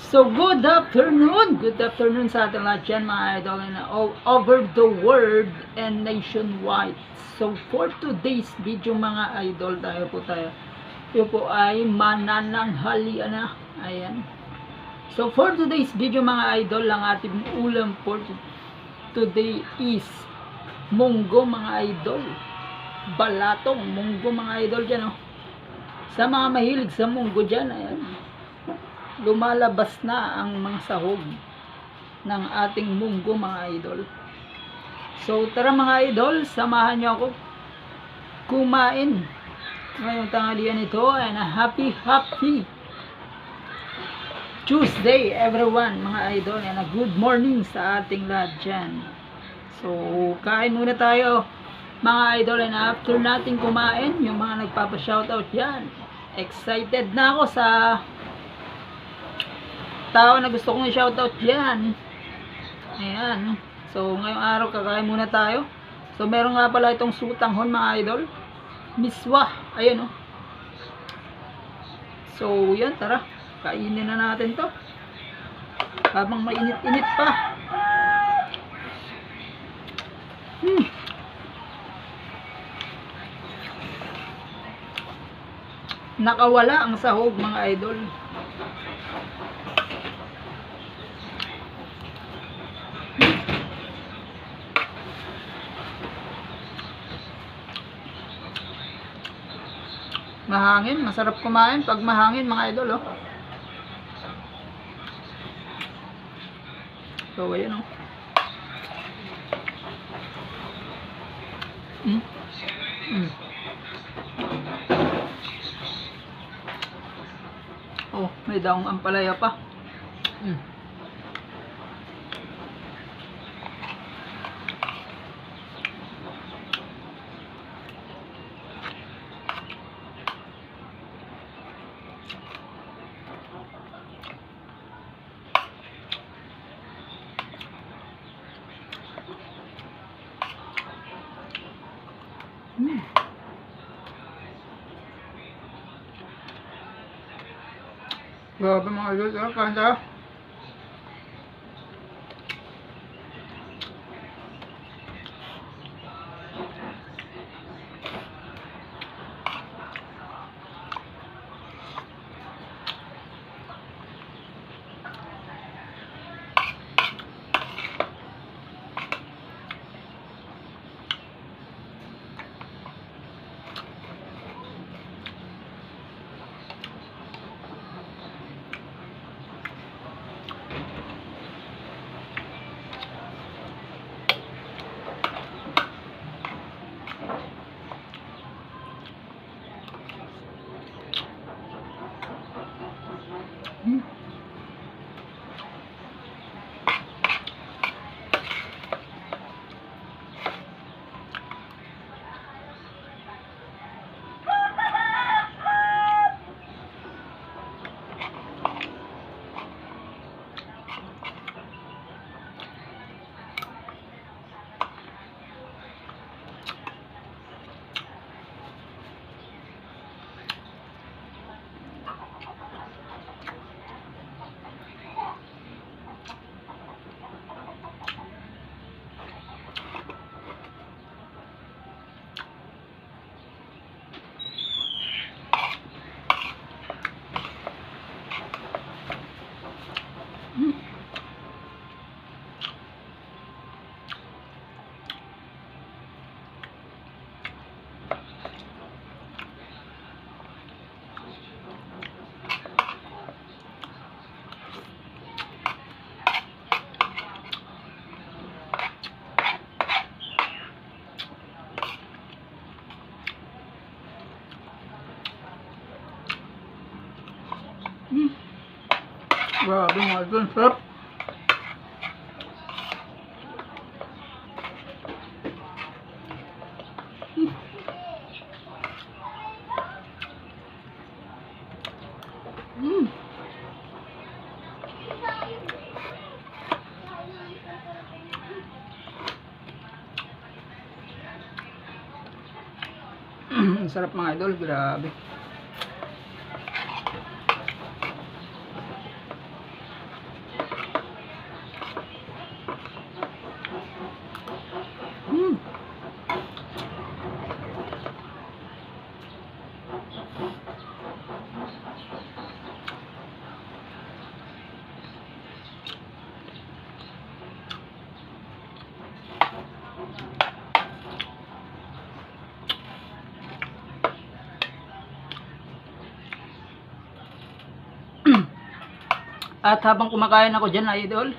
So, good afternoon! Good afternoon sa ating lahat dyan, mga idol, na all over the world and nationwide. So, for today's video, mga idol, tayo po ay manananghalian na. Ayan. So, for today's video, mga idol, ang ating ulam for today is munggo, mga idol. Balatong munggo, mga idol dyan, oh. Sa mga mahilig sa munggo dyan, ayan, lumalabas na ang mga sahog ng ating munggo, mga idol. So tara, mga idol, samahan nyo ako kumain ngayong tanghalian ito, and a happy Tuesday everyone, mga idol, and a good morning sa ating lahat dyan. So kain muna tayo, mga idol, and after natin kumain, yung mga nagpapa-shoutout yan, excited na ako sa tao na gusto kong i-shoutout yan. Ayan. So, ngayong araw kakain muna tayo. So, meron nga pala itong sutanghon, mga idol. Miswa. Ayan, oh. So, yan. Tara. Kainin na natin to. Habang mainit-init pa. Nakawala ang sahog, mga idol. Mahangin, masarap kumain pag mahangin, mga idol, oh. So, ayan, oh. Oh, may daong ampalaya pa. Grabe, mga idol, kain tayo. Grabe, mga idol, sarap. Sarap, mga idol, grabe. At habang kumakain ako dyan, idol,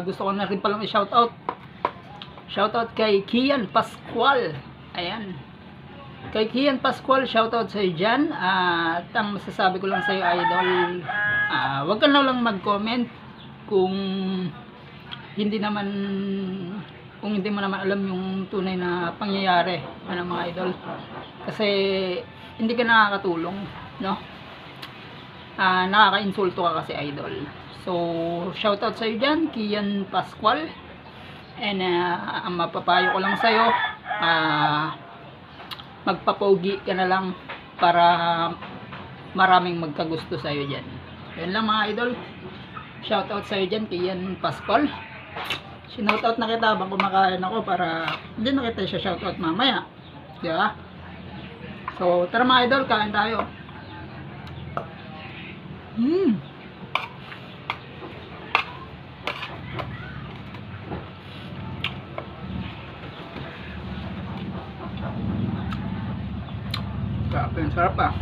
gusto ko na rin palang i-shoutout. Shoutout kay Kian Pascual. Ayan. Kay Kian Pascual, shoutout sa iyo dyan. At ang masasabi ko lang sa iyo, idol, wag ka na lang mag-comment kung hindi naman alam yung tunay na pangyayari, mga idol. Kasi hindi ka nakakatulong, no? Nakaka-insulto ka kasi, idol. So, shoutout sa iyo dyan, Kian Pascual. And ang mapapayo ko lang sa iyo, magpapogi ka na lang para maraming magkagusto sa iyo dyan. Yan lang, mga idol. Shoutout sa iyo dyan, Kian Pascual. Sinoutout na kita habang kumakain ako para hindi na kita siya shoutout mamaya. Di ba? So, tara mga idol, kain tayo. Sarap, sarap ah.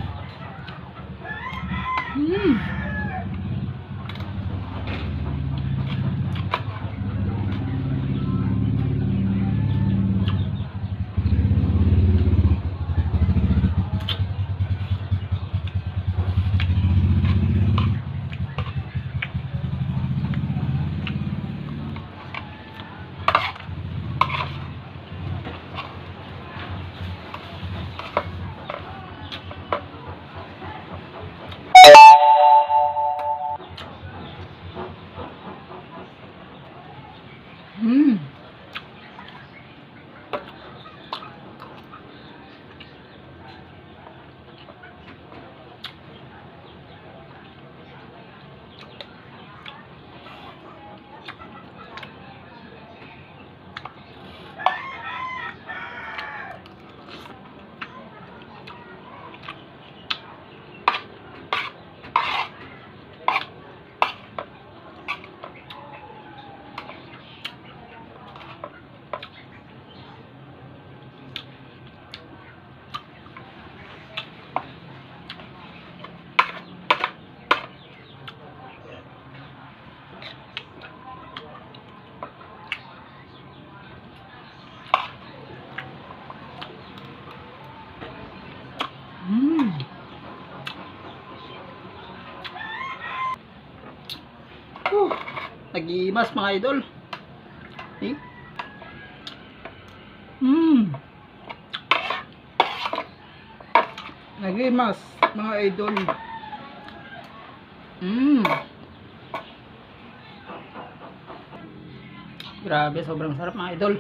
Nag-iimas mga idol. Eh? Nag-iimas mga idol. Grabe, sobrang sarap mga idol.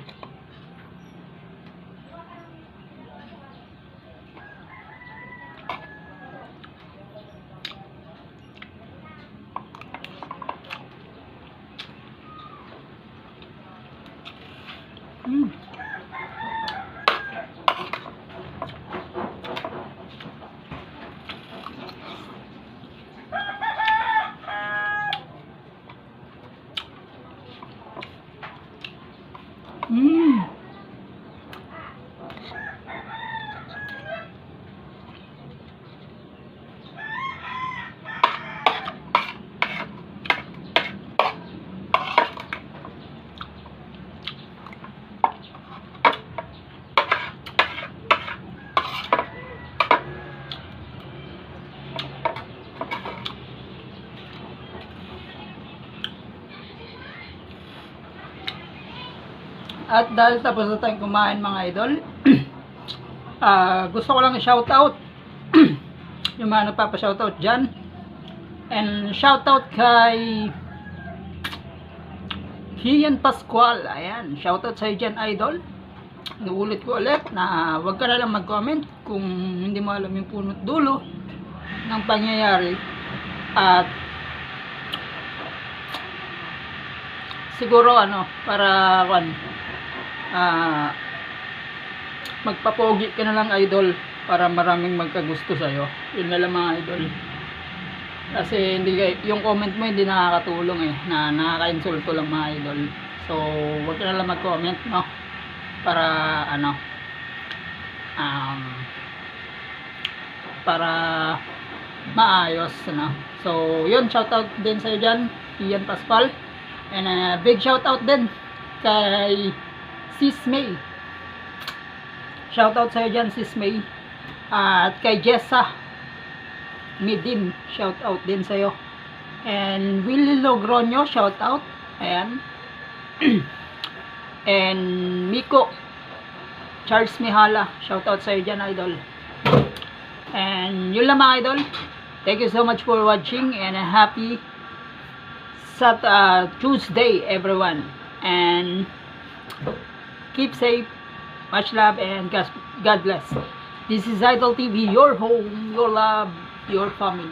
At dahil tapos na tayong kumain mga idol, gusto ko lang i-shoutout yung mga nagpapa-shoutout dyan. And shoutout kay Kian Pascual. Ayan, shoutout sa iyo dyan, idol. Nuulit ko ulit na huwag ka na lang mag-comment kung hindi mo alam yung punot dulo ng pangyayari. At siguro para magpapogi ka na lang, idol, para maraming magkagusto sa'yo. Yun na lang mga idol. Kasi yung comment mo hindi nakakatulong na nakaka-insulto lang mga idol. So huwag ka na lang mag-comment, no? Para para maayos, So, yun, shoutout din sa'yo dyan, Ian Pascual. And big shoutout din kay Sis May. Shoutout sa'yo dyan, Sis May. At kay Jessa Midin, shoutout din sa'yo. And Willie Logroño, shoutout. Ayan. And Miko Charles Mihala, shoutout sa'yo dyan, idol. And yun lang mga idol. Thank you so much for watching and a happy Tuesday everyone. And keep safe. Much love and God bless. This is Idol TV, your home, your love, your family.